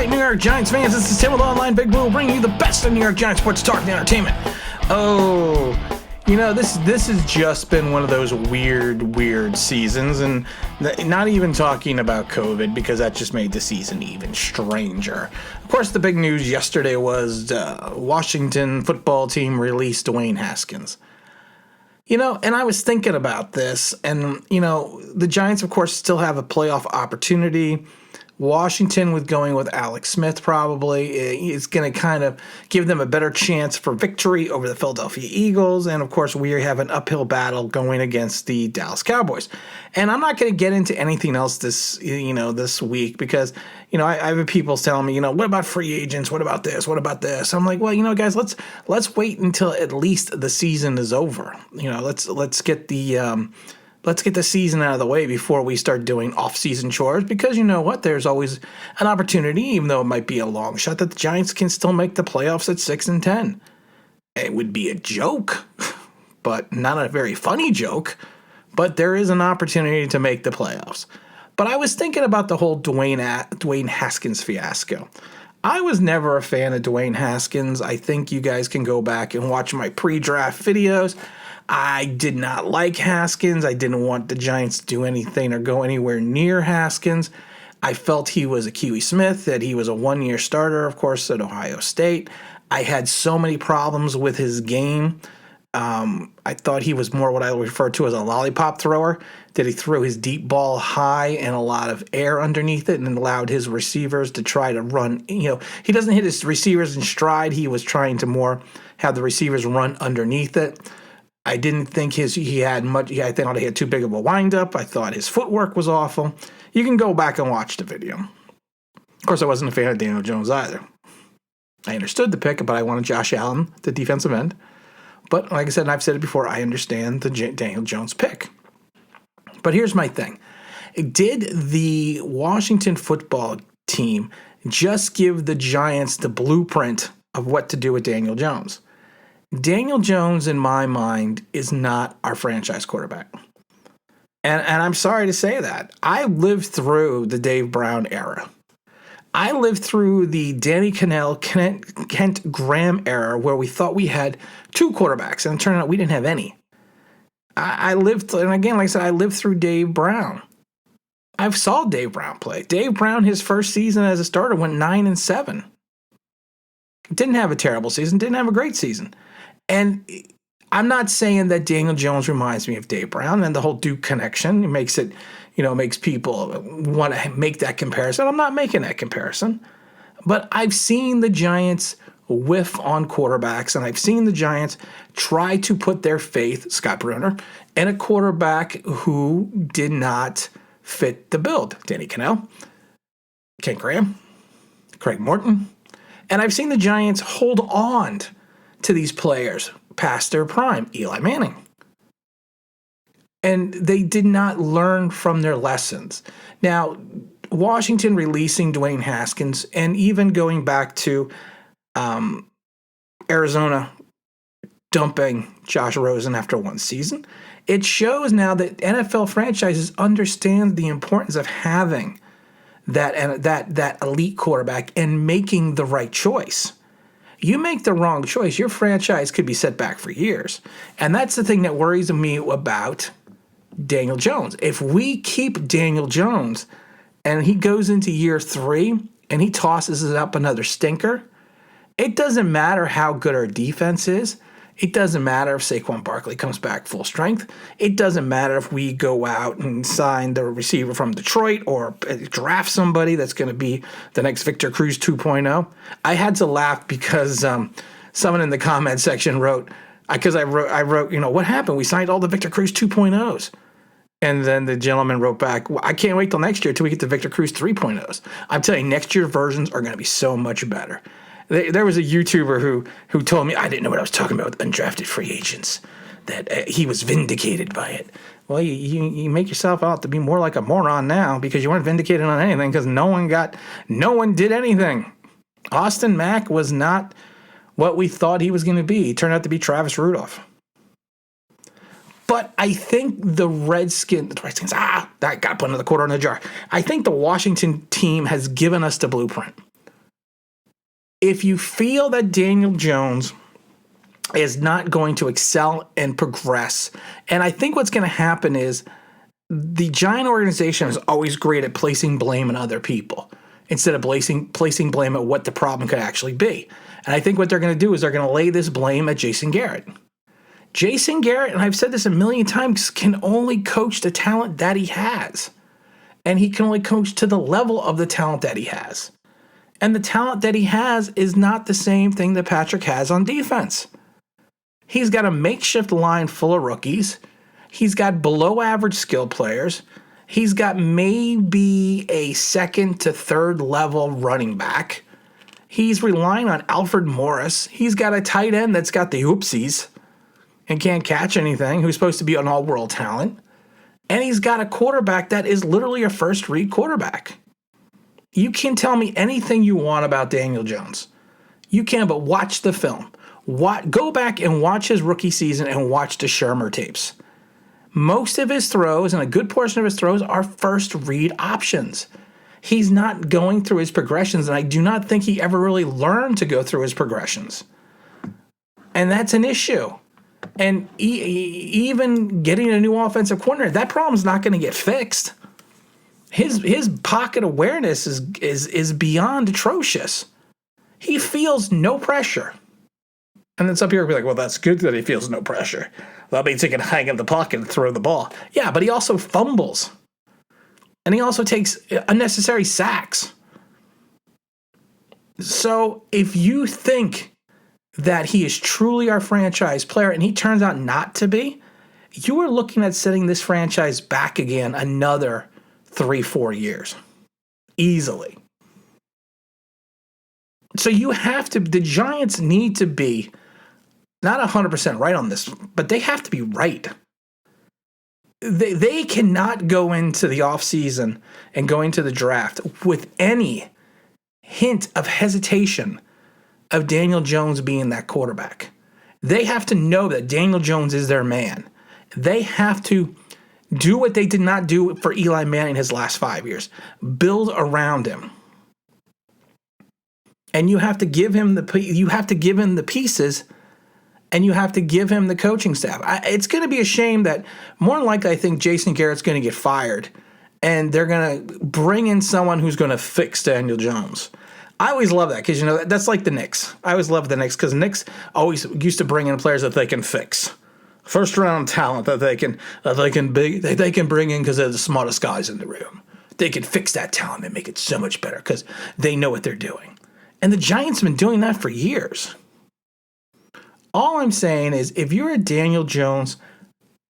right, New York Giants fans, this is Tim with Online Big Blue, bringing you the best of New York Giants sports talk and entertainment. Oh, you know, this has just been one of those weird seasons, and not even talking about COVID, because that just made the season even stranger. Of course, the big news yesterday was Washington football team released Dwayne Haskins. You know, and I was thinking about this, and, you know, the Giants, of course, still have a playoff opportunity. Washington, with going with Alex Smith, probably is going to kind of give them a better chance for victory over the Philadelphia Eagles. And, of course, we have an uphill battle going against the Dallas Cowboys. And I'm not going to get into anything else this week because, you know, I have people telling me, you know, what about free agents? What about this? What about this? I'm like, well, you know, guys, let's wait until at least the season is over. You know, let's get the season out of the way before we start doing off-season chores, because you know what? There's always an opportunity, even though it might be a long shot, that the Giants can still make the playoffs at 6-10. It would be a joke, but not a very funny joke, but there is an opportunity to make the playoffs. But I was thinking about the whole Dwayne Haskins fiasco. I was never a fan of Dwayne Haskins. I think you guys can go back and watch my pre-draft videos. I did not like Haskins. I didn't want the Giants to do anything or go anywhere near Haskins. I felt he was a Kiwi Smith, that he was a one-year starter, of course, at Ohio State. I had so many problems with his game. I thought he was more what I refer to as a lollipop thrower, that he threw his deep ball high and a lot of air underneath it and allowed his receivers to try to run. You know, he doesn't hit his receivers in stride. He was trying to more have the receivers run underneath it. I didn't think he had much. I thought he had too big of a windup. I thought his footwork was awful. You can go back and watch the video. Of course, I wasn't a fan of Daniel Jones either. I understood the pick, but I wanted Josh Allen, the defensive end. But like I said, and I've said it before, I understand the Daniel Jones pick. But here's my thing. Did the Washington football team just give the Giants the blueprint of what to do with Daniel Jones? Daniel Jones, in my mind, is not our franchise quarterback. And I'm sorry to say that. I lived through the Dave Brown era. I lived through the Danny Cannell, Kent Graham era, where we thought we had two quarterbacks, and it turned out we didn't have any. I lived, and again, like I said, I lived through Dave Brown. I saw Dave Brown play. Dave Brown, his first season as a starter, went 9-7. Didn't have a terrible season, didn't have a great season. And I'm not saying that Daniel Jones reminds me of Dave Brown, and the whole Duke connection. It makes it, you know, makes people want to make that comparison. I'm not making that comparison. But I've seen the Giants whiff on quarterbacks, and I've seen the Giants try to put their faith, Scott Brunner, in a quarterback who did not fit the build. Danny Cannell, Kent Graham, Craig Morton. And I've seen the Giants hold on to these players past their prime. Eli Manning. And they did not learn from their lessons. Now, Washington releasing Dwayne Haskins, and even going back to Arizona dumping Josh Rosen after one season, it shows now that NFL franchises understand the importance of having that elite quarterback and making the right choice. You make the wrong choice, your franchise could be set back for years. And that's the thing that worries me about Daniel Jones. If we keep Daniel Jones and he goes into year 3 and he tosses it up another stinker, it doesn't matter how good our defense is. It doesn't matter if Saquon Barkley comes back full strength. It doesn't matter if we go out and sign the receiver from Detroit or draft somebody that's going to be the next Victor Cruz 2.0. I had to laugh because someone in the comment section wrote, because I wrote, you know, what happened? We signed all the Victor Cruz 2.0s. And then the gentleman wrote back, well, I can't wait till next year till we get the Victor Cruz 3.0s. I'm telling you, next year versions are going to be so much better. There was a YouTuber who told me I didn't know what I was talking about with undrafted free agents, that he was vindicated by it. Well, you make yourself out to be more like a moron now because you weren't vindicated on anything because no one did anything. Austin Mack was not what we thought he was going to be. He turned out to be Travis Rudolph. But I think the Redskins, I got to put another quarter in the jar. I think the Washington team has given us the blueprint. if you feel that Daniel Jones is not going to excel and progress, and I think what's going to happen is the Giant organization is always great at placing blame on other people instead of placing blame at what the problem could actually be. And I think what they're going to do is they're going to lay this blame at Jason Garrett. Jason Garrett, and I've said this a million times, can only coach the talent that he has. And he can only coach to the level of the talent that he has. And the talent that he has is not the same thing that Patrick has on defense. He's got a makeshift line full of rookies. He's got below average skill players. He's got maybe a second to third level running back. He's relying on Alfred Morris. He's got a tight end that's got the oopsies and can't catch anything, who's supposed to be an all-world talent. And he's got a quarterback that is literally a first-read quarterback. You can tell me anything you want about Daniel Jones. You can, but watch the film. Go back and watch his rookie season and watch the Shermer tapes. Most of his throws, and a good portion of his throws, are first-read options. He's not going through his progressions, and I do not think he ever really learned to go through his progressions. And that's an issue. And even getting a new offensive coordinator, that problem's not going to get fixed. His pocket awareness is beyond atrocious. He feels no pressure. And then some people will be like, well, that's good that he feels no pressure. That means he can hang in the pocket and throw the ball. Yeah, but he also fumbles. And he also takes unnecessary sacks. So if you think that he is truly our franchise player and he turns out not to be, you are looking at setting this franchise back again another 3-4 years. Easily. So the Giants need to be not 100% right on this, but they have to be right. They cannot go into the offseason and go into the draft with any hint of hesitation of Daniel Jones being that quarterback. They have to know that Daniel Jones is their man. They have to do what they did not do for Eli Manning his last 5 years. Build around him. And you have to give him the pieces, and you have to give him the coaching staff. It's going to be a shame that more than likely I think Jason Garrett's going to get fired, and they're going to bring in someone who's going to fix Daniel Jones. I always love that because, that's like the Knicks. I always love the Knicks because Knicks always used to bring in players that they can fix. First round talent that they can bring in because they're the smartest guys in the room. They can fix that talent and make it so much better because they know what they're doing. And the Giants have been doing that for years. All I'm saying is if you're a Daniel Jones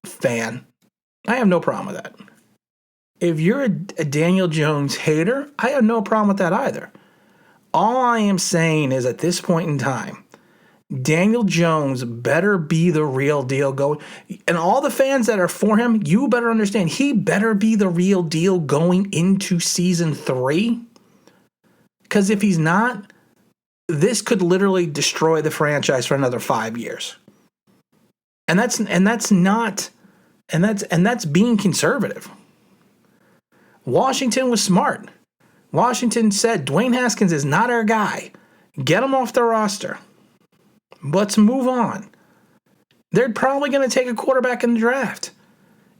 fan, I have no problem with that. If you're a Daniel Jones hater, I have no problem with that either. All I am saying is at this point in time, Daniel Jones better be the real deal going. And all the fans that are for him, you better understand, he better be the real deal going into season 3. Because if he's not, this could literally destroy the franchise for another 5 years. And that's being conservative. Washington was smart. Washington said, Dwayne Haskins is not our guy. Get him off the roster. Let's move on. They're probably going to take a quarterback in the draft.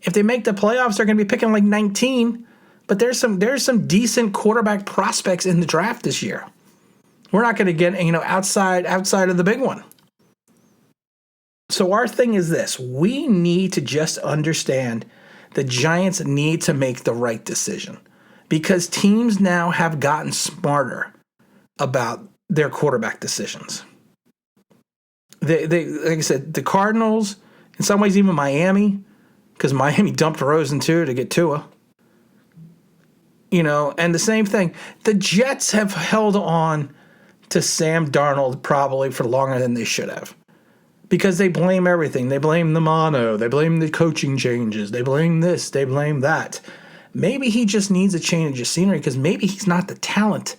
If they make the playoffs, they're going to be picking like 19. But there's some decent quarterback prospects in the draft this year. We're not going to get outside of the big one. So our thing is this: we need to just understand the Giants need to make the right decision. Because teams now have gotten smarter about their quarterback decisions. They like I said, the Cardinals, in some ways even Miami, because Miami dumped Rosen too to get Tua. And the same thing. The Jets have held on to Sam Darnold probably for longer than they should have. Because they blame everything. They blame the mono. They blame the coaching changes. They blame this. They blame that. Maybe he just needs a change of scenery because maybe he's not the talent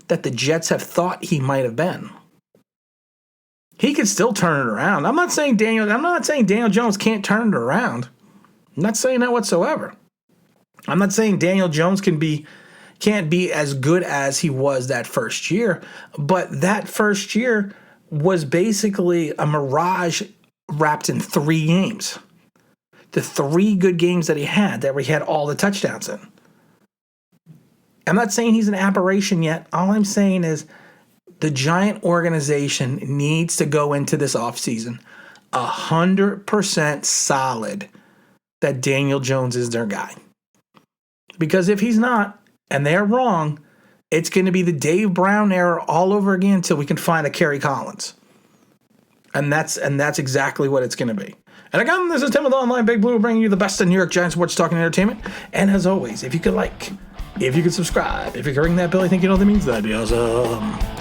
that the Jets have thought he might have been. He can still turn it around. I'm not saying Daniel Jones can't turn it around. I'm not saying that whatsoever. I'm not saying Daniel Jones can be, can't be as good as he was that first year. But that first year was basically a mirage wrapped in 3 games. The 3 good games that he had all the touchdowns in. I'm not saying he's an aberration yet. All I'm saying is the Giant organization needs to go into this offseason 100% solid that Daniel Jones is their guy. Because if he's not, and they're wrong, it's going to be the Dave Brown era all over again until we can find a Kerry Collins. And that's exactly what it's going to be. And again, this is Tim with Online Big Blue, bringing you the best in New York Giants sports talk and entertainment. And as always, if you could subscribe, if you could ring that bell, I think you know what that means. That'd be awesome.